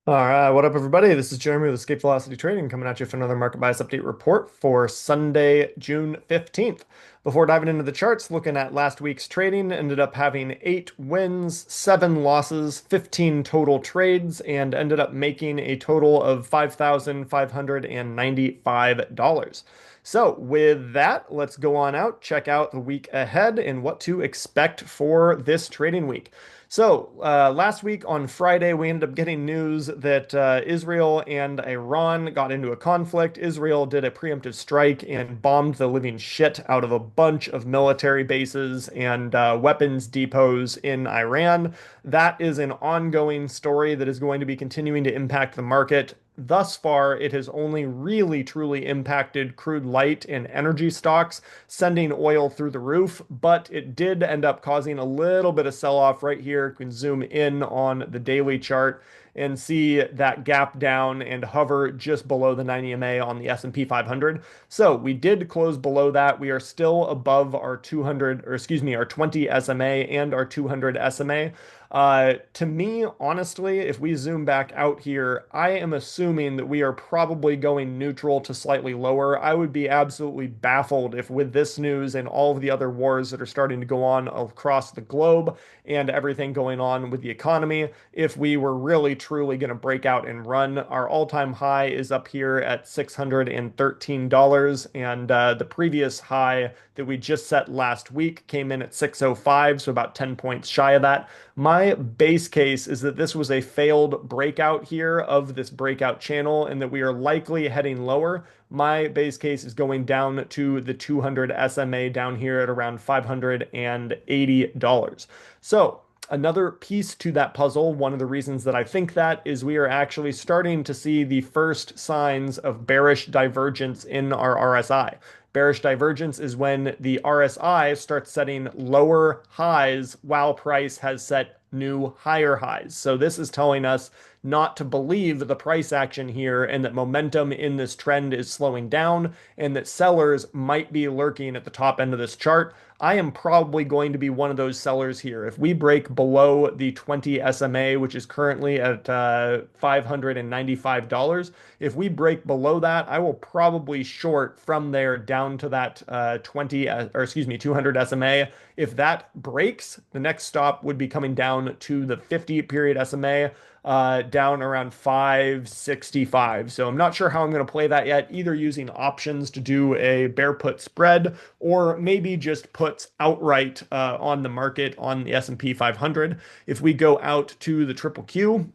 All right, what up, everybody? This is Jeremy with Escape Velocity Trading coming at you for another market bias update report for Sunday, June 15th. Before diving into the charts, looking at last week's trading, ended up having 8 wins, 7 losses, 15 total trades, and ended up making a total of $5,595. So, with that, let's go on out, check out the week ahead and what to expect for this trading week. So, last week on Friday, we ended up getting news that Israel and Iran got into a conflict. Israel did a preemptive strike and bombed the living shit out of a bunch of military bases and weapons depots in Iran. That is an ongoing story that is going to be continuing to impact the market. Thus far, it has only really truly impacted crude light and energy stocks, sending oil through the roof, but it did end up causing a little bit of sell-off right here. You can zoom in on the daily chart and see that gap down and hover just below the 90 MA on the S&P 500. So we did close below that. We are still above our 200, or excuse me, our 20 SMA and our 200 SMA. To me, honestly, if we zoom back out here, I am assuming that we are probably going neutral to slightly lower. I would be absolutely baffled if with this news and all of the other wars that are starting to go on across the globe and everything going on with the economy, if we were really truly going to break out and run. Our all-time high is up here at $613, and the previous high that we just set last week came in at 605, so about 10 points shy of that. My base case is that this was a failed breakout here of this breakout channel and that we are likely heading lower. My base case is going down to the 200 SMA down here at around $580. So, another piece to that puzzle, one of the reasons that I think that is we are actually starting to see the first signs of bearish divergence in our RSI. Bearish divergence is when the RSI starts setting lower highs while price has set new higher highs. So this is telling us not to believe the price action here and that momentum in this trend is slowing down and that sellers might be lurking at the top end of this chart. I am probably going to be one of those sellers here. If we break below the 20 SMA, which is currently at $595, if we break below that, I will probably short from there down to that 200 SMA. If that breaks, the next stop would be coming down to the 50 period SMA, down around 565. So I'm not sure how I'm going to play that yet, either using options to do a bear put spread or maybe just puts outright on the market on the S&P 500. If we go out to the triple Q,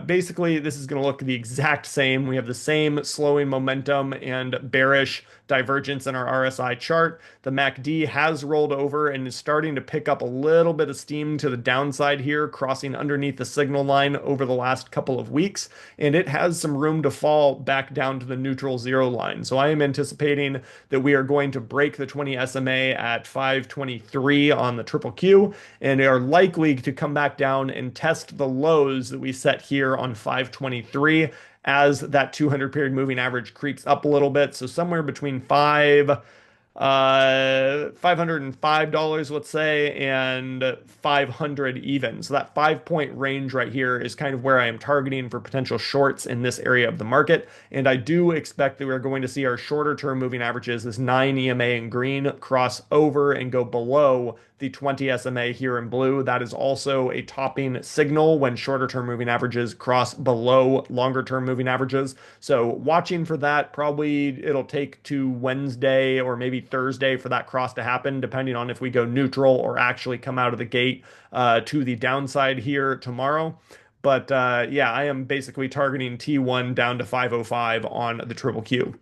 basically, this is going to look the exact same. We have the same slowing momentum and bearish divergence in our RSI chart. The MACD has rolled over and is starting to pick up a little bit of steam to the downside here, crossing underneath the signal line over the last couple of weeks, and it has some room to fall back down to the neutral zero line. So I am anticipating that we are going to break the 20 SMA at 523 on the triple Q and are likely to come back down and test the lows that we set here on 523 as that 200 period moving average creeps up a little bit. So somewhere between $505, let's say, and 500 even. So that 5 point range right here is kind of where I am targeting for potential shorts in this area of the market. And I do expect that we're going to see our shorter term moving averages, this 9 EMA in green, cross over and go below the 20 SMA here in blue. That is also a topping signal when shorter term moving averages cross below longer term moving averages. So watching for that, probably it'll take to Wednesday or maybe Thursday for that cross to happen, depending on if we go neutral or actually come out of the gate to the downside here tomorrow. But yeah, I am basically targeting T1 down to 505 on the triple Q.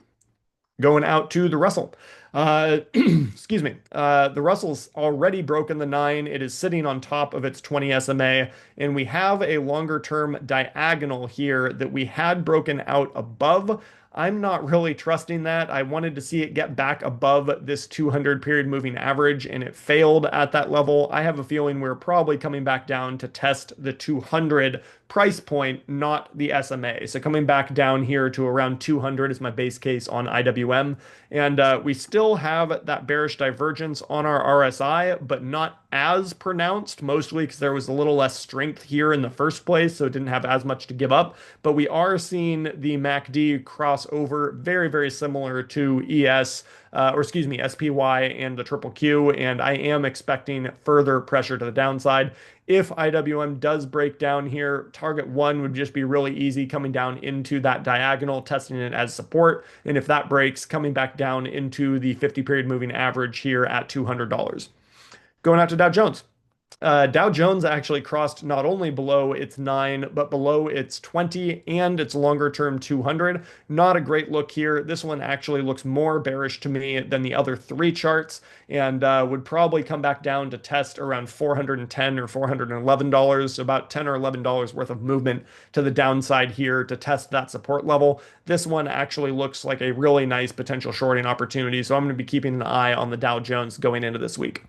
Going out to the Russell. Excuse me. The Russell's already broken the 9. It is sitting on top of its 20 SMA, and we have a longer term diagonal here that we had broken out above. I'm not really trusting that. I wanted to see it get back above this 200 period moving average, and it failed at that level. I have a feeling we're probably coming back down to test the 200 price point, not the SMA. So coming back down here to around 200 is my base case on IWM. And we still have that bearish divergence on our RSI, but not as pronounced, mostly because there was a little less strength here in the first place, so it didn't have as much to give up. But we are seeing the MACD cross over very, very similar to SPY and the triple Q, and I am expecting further pressure to the downside. If IWM does break down here, target one would just be really easy, coming down into that diagonal, testing it as support. And if that breaks, coming back down into the 50 period moving average here at $200. Going out to Dow Jones. Dow Jones actually crossed not only below its 9, but below its 20 and its longer term 200. Not a great look here. This one actually looks more bearish to me than the other three charts, and would probably come back down to test around $410 or $411, so about $10 or $11 worth of movement to the downside here to test that support level. This one actually looks like a really nice potential shorting opportunity, so I'm going to be keeping an eye on the Dow Jones going into this week.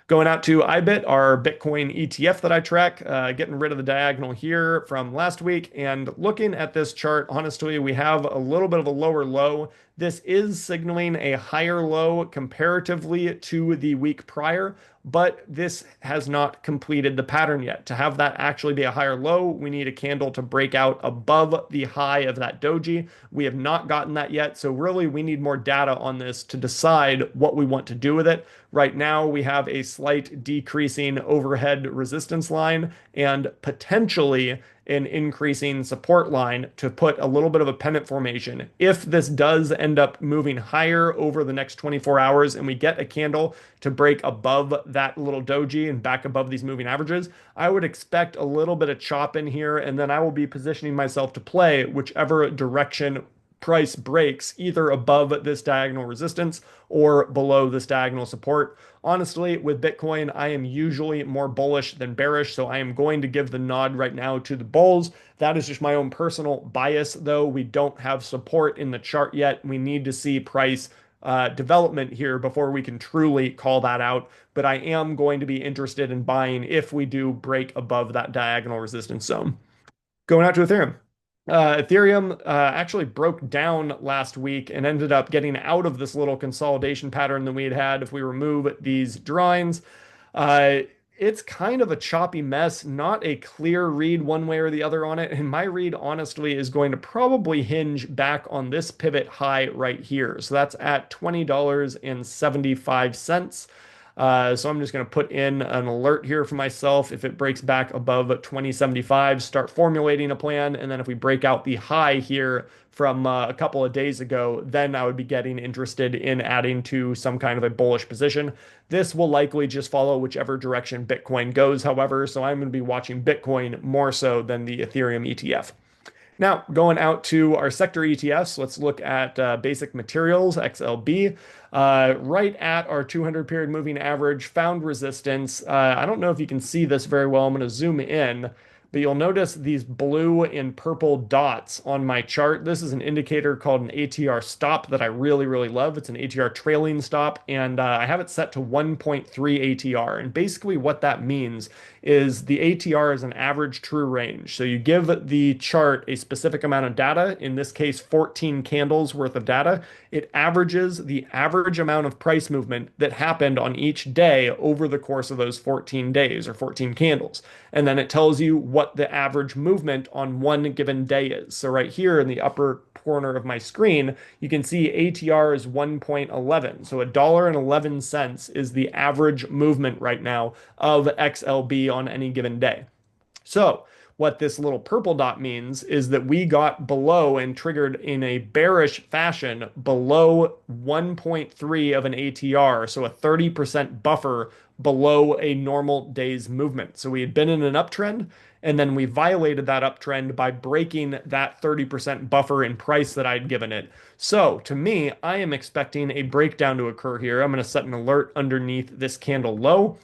Going out to IBIT, our Bitcoin ETF that I track, getting rid of the diagonal here from last week. And looking at this chart, honestly, we have a little bit of a lower low. This is signaling a higher low comparatively to the week prior, but this has not completed the pattern yet. To have that actually be a higher low, we need a candle to break out above the high of that doji. We have not gotten that yet, so really we need more data on this to decide what we want to do with it. Right now, we have a slight decreasing overhead resistance line and potentially an increasing support line to put a little bit of a pennant formation. If this does end up moving higher over the next 24 hours and we get a candle to break above that little doji and back above these moving averages, I would expect a little bit of chop in here, and then I will be positioning myself to play whichever direction price breaks, either above this diagonal resistance or below this diagonal support. Honestly, with Bitcoin, I am usually more bullish than bearish, so I am going to give the nod right now to the bulls. That is just my own personal bias, though. We don't have support in the chart yet. We need to see price development here before we can truly call that out. But I am going to be interested in buying if we do break above that diagonal resistance zone. Going out to Ethereum. Ethereum actually broke down last week and ended up getting out of this little consolidation pattern that we had had if we remove these drawings. It's kind of a choppy mess, not a clear read one way or the other on it. And my read, honestly, is going to probably hinge back on this pivot high right here. So that's at $20.75. So I'm just going to put in an alert here for myself. If it breaks back above 2075, start formulating a plan. And then if we break out the high here from a couple of days ago, then I would be getting interested in adding to some kind of a bullish position. This will likely just follow whichever direction Bitcoin goes, however. So I'm going to be watching Bitcoin more so than the Ethereum ETF. Now, going out to our sector ETFs, let's look at basic materials, XLB. Right at our 200 period moving average, found resistance. I don't know if you can see this very well. I'm going to zoom in, but you'll notice these blue and purple dots on my chart. This is an indicator called an ATR stop that I really, really love. It's an ATR trailing stop, and I have it set to 1.3 ATR. And basically what that means is the ATR is an average true range. So you give the chart a specific amount of data, in this case 14 candles worth of data. It averages the average amount of price movement that happened on each day over the course of those 14 days or 14 candles. And then it tells you what the average movement on one given day is. So right here in the upper corner of my screen, you can see ATR is 1.11. So $1.11 is the average movement right now of XLB on any given day. So what this little purple dot means is that we got below and triggered in a bearish fashion below 1.3 of an ATR, so a 30% buffer below a normal day's movement. So we had been in an uptrend, and then we violated that uptrend by breaking that 30% buffer in price that I'd given it. So to me, I am expecting a breakdown to occur here. I'm going to set an alert underneath this candle low.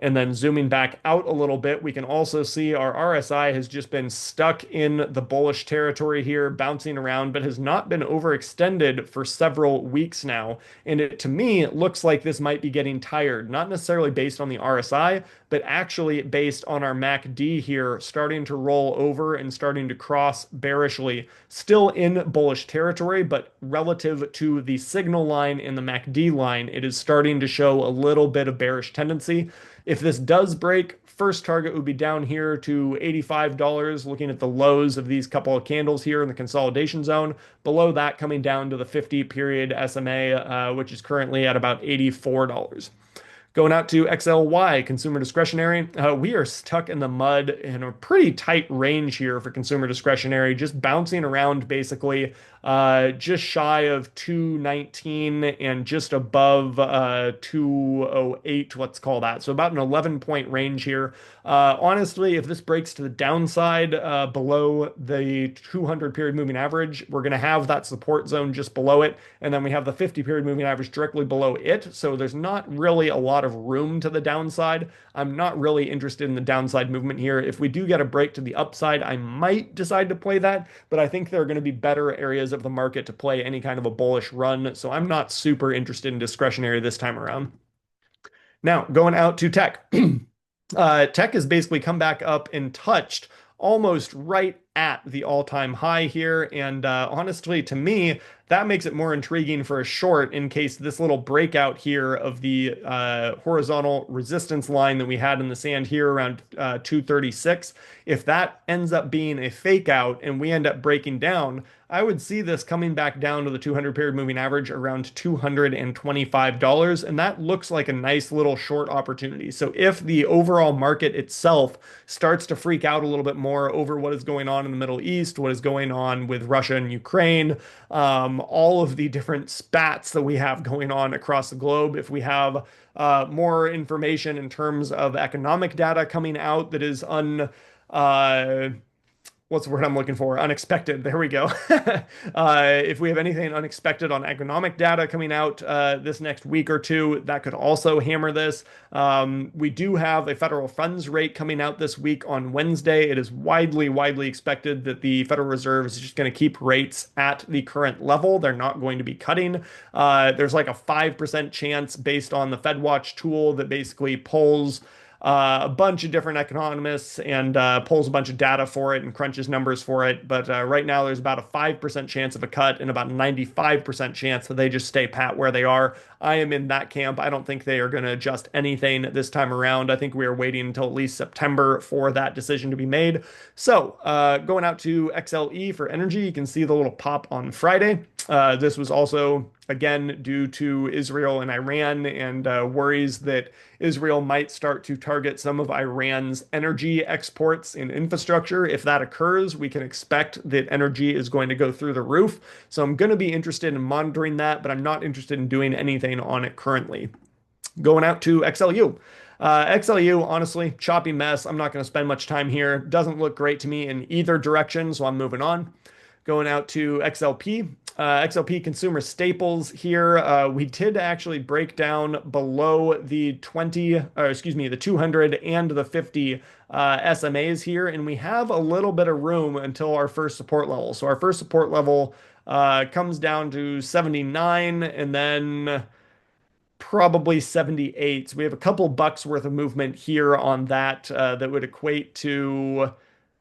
And then zooming back out a little bit, we can also see our RSI has just been stuck in the bullish territory here, bouncing around, but has not been overextended for several weeks now. And it, to me, it looks like this might be getting tired, not necessarily based on the RSI, but actually based on our MACD here starting to roll over and starting to cross bearishly, still in bullish territory, but relative to the signal line and the MACD line, it is starting to show a little bit of bearish tendency. If this does break, first target would be down here to $85, looking at the lows of these couple of candles here in the consolidation zone. Below that, coming down to the 50 period SMA, which is currently at about $84. Going out to XLY, consumer discretionary, we are stuck in the mud in a pretty tight range here for consumer discretionary, just bouncing around basically just shy of 219 and just above 208, let's call that. So about an 11-point range here. Honestly, if this breaks to the downside below the 200 period moving average, we're going to have that support zone just below it. And then we have the 50 period moving average directly below it. So there's not really a lot of room to the downside. I'm not really interested in the downside movement here. If we do get a break to the upside, I might decide to play that, but I think there are going to be better areas of the market to play any kind of a bullish run. So I'm not super interested in discretionary this time around. Now, going out to tech. Tech has basically come back up and touched almost right at the all-time high here. And honestly, to me, that makes it more intriguing for a short in case this little breakout here of the horizontal resistance line that we had in the sand here around 236, if that ends up being a fake out and we end up breaking down, I would see this coming back down to the 200 period moving average around $225. And that looks like a nice little short opportunity. So if the overall market itself starts to freak out a little bit more over what is going on in the Middle East, what is going on with Russia and Ukraine, all of the different spats that we have going on across the globe, if we have more information in terms of economic data coming out that is what's the word I'm looking for? Unexpected. There we go. If we have anything unexpected on economic data coming out this next week or two, that could also hammer this. We do have a federal funds rate coming out this week on Wednesday. It is widely expected that the Federal Reserve is just going to keep rates at the current level. They're not going to be cutting. There's like a 5% chance based on the FedWatch tool that basically polls a bunch of different economists and pulls a bunch of data for it and crunches numbers for it. But right now, there's about a 5% chance of a cut and about a 95% chance that they just stay pat where they are. I am in that camp. I don't think they are going to adjust anything this time around. I think we are waiting until at least September for that decision to be made. So going out to XLE for energy, you can see the little pop on Friday. This was also, again, due to Israel and Iran and worries that Israel might start to target some of Iran's energy exports and infrastructure. If that occurs, we can expect that energy is going to go through the roof. So I'm going to be interested in monitoring that, but I'm not interested in doing anything on it currently. Going out to XLU. XLU, honestly, choppy mess. I'm not going to spend much time here. Doesn't look great to me in either direction, so I'm moving on. Going out to XLP. XLP consumer staples here. We did actually break down below the the 200 and the 50 SMAs here, and we have a little bit of room until our first support level. So our first support level comes down to 79 and then probably 78. So we have a couple bucks worth of movement here on that that would equate to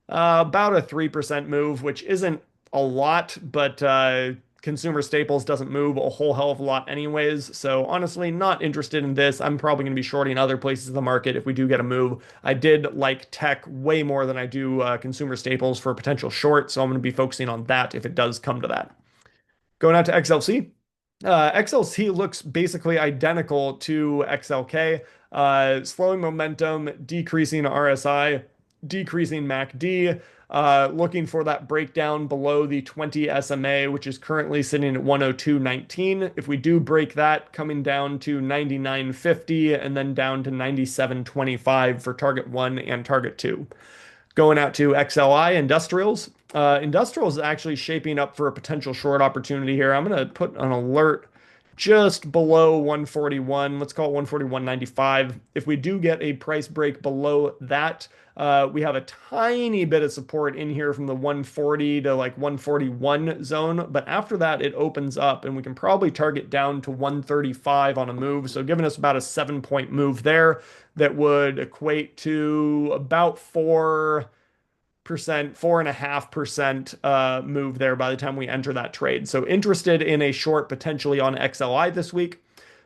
about a 3% move, which isn't a lot, but consumer staples doesn't move a whole hell of a lot anyways. So honestly, not interested in this. I'm probably going to be shorting other places of the market if we do get a move. I did like tech way more than I do consumer staples for a potential short, so I'm going to be focusing on that if it does come to that. Going out to XLC. XLC looks basically identical to XLK. Slowing momentum, decreasing RSI, decreasing MACD, looking for that breakdown below the 20 SMA, which is currently sitting at 102.19. If we do break that, coming down to 99.50 and then down to 97.25 for target 1 and target 2. Going out to XLI Industrials. Industrials is actually shaping up for a potential short opportunity here. I'm going to put an alert just below 141. Let's call it 141.95. If we do get a price break below that, we have a tiny bit of support in here from the 140 to like 141 zone. But after that, it opens up and we can probably target down to 135 on a move. So giving us about a 7 point move there that would equate to about 4.5% move there by the time we enter that trade. So interested in a short potentially on XLI this week.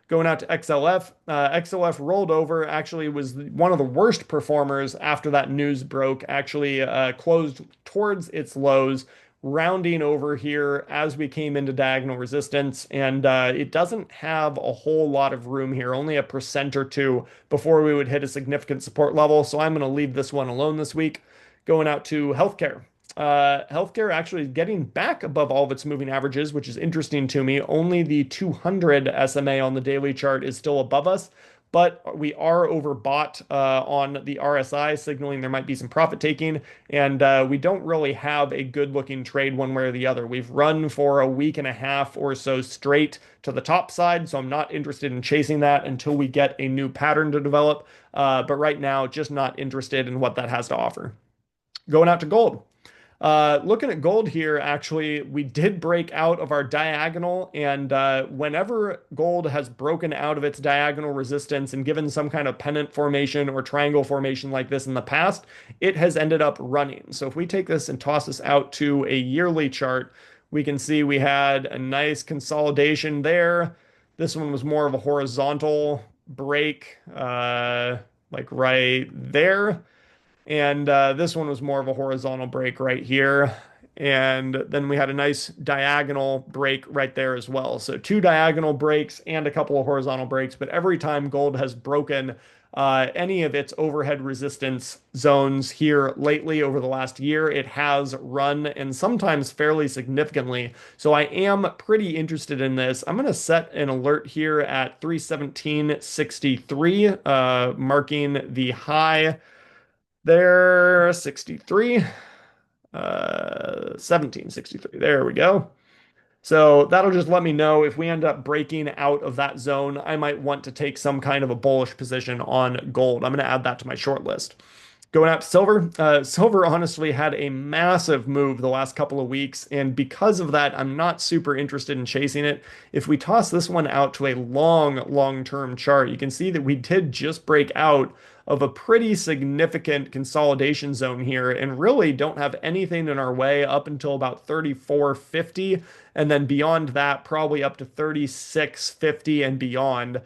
Going out to XLF, XLF rolled over, actually was one of the worst performers after that news broke, actually closed towards its lows, rounding over here as we came into diagonal resistance. And it doesn't have a whole lot of room here, only a percent or two before we would hit a significant support level. So I'm going to leave this one alone this week. Going out to healthcare. Healthcare actually getting back above all of its moving averages, which is interesting to me. Only the 200 SMA on the daily chart is still above us, but we are overbought on the RSI, signaling there might be some profit taking, and we don't really have a good looking trade one way or the other. We've run for a week and a half or so straight to the top side, so I'm not interested in chasing that until we get a new pattern to develop, but right now, just not interested in what that has to offer. Going out to gold. Looking at gold here, actually, we did break out of our diagonal, and whenever gold has broken out of its diagonal resistance and given some kind of pennant formation or triangle formation like this in the past, it has ended up running. So if we take this and toss this out to a yearly chart, we can see we had a nice consolidation there. This one was more of a horizontal break, like right there. And this one was more of a horizontal break right here. And then we had a nice diagonal break right there as well. So two diagonal breaks and a couple of horizontal breaks. But every time gold has broken any of its overhead resistance zones here lately over the last year, it has run, and sometimes fairly significantly. So I am pretty interested in this. I'm going to set an alert here at 317.63, marking the high there, 63, 1763. There we go. So that'll just let me know if we end up breaking out of that zone, I might want to take some kind of a bullish position on gold. I'm going to add that to my short list. Going out to silver, silver honestly had a massive move the last couple of weeks, and because of that, I'm not super interested in chasing it. If we toss this one out to a long-term chart, you can see that we did just break out of a pretty significant consolidation zone here and really don't have anything in our way up until about 34.50, and then beyond that probably up to 36.50 and beyond.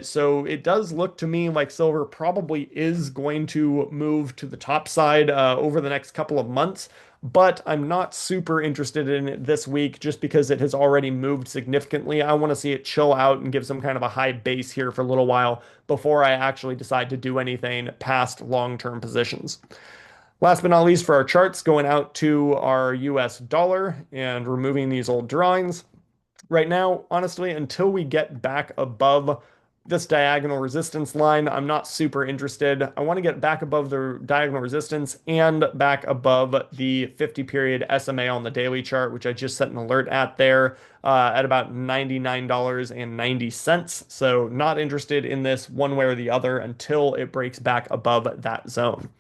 So it does look to me like silver probably is going to move to the top side over the next couple of months, but I'm not super interested in it this week just because it has already moved significantly. I want to see it chill out and give some kind of a high base here for a little while before I actually decide to do anything past long-term positions. Last but not least for our charts, going out to our US dollar and removing these old drawings. Right now, honestly, until we get back above this diagonal resistance line, I'm not super interested. I want to get back above the diagonal resistance and back above the 50 period SMA on the daily chart, which I just set an alert at there at about $99.90. So not interested in this one way or the other until it breaks back above that zone.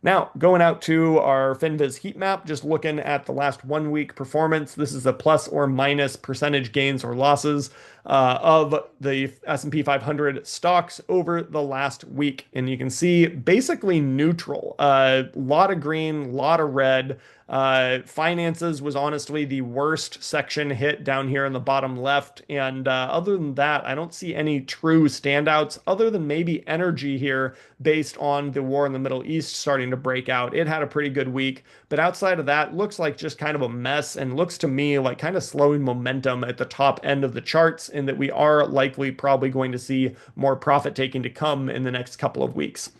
Now, going out to our FinViz heat map, just looking at the last 1 week performance. This is a plus or minus percentage gains or losses of the S&P 500 stocks over the last week. And you can see basically neutral. A lot of green, lot of red. Finances was honestly the worst section hit down here in the bottom left. And other than that, I don't see any true standouts other than maybe energy here based on the war in the Middle East starting to break out. It had a pretty good week, but outside of that, looks like just kind of a mess and looks to me like kind of slowing momentum at the top end of the charts, and that we are likely probably going to see more profit taking to come in the next couple of weeks.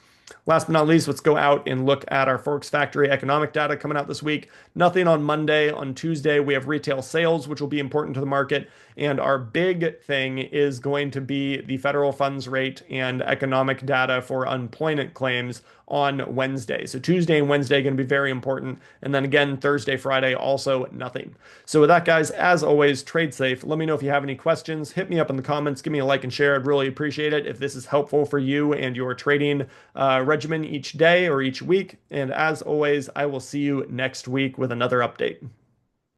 Last but not least, let's go out and look at our Forex Factory economic data coming out this week. Nothing on Monday. On Tuesday, we have retail sales, which will be important to the market. And our big thing is going to be the federal funds rate and economic data for unemployment claims on Wednesday. So Tuesday and Wednesday going to be very important. And then again, Thursday, Friday, also nothing. So with that, guys, as always, trade safe. Let me know if you have any questions. Hit me up in the comments. Give me a like and share. I'd really appreciate it if this is helpful for you and your trading regimen each day or each week. And as always, I will see you next week with another update.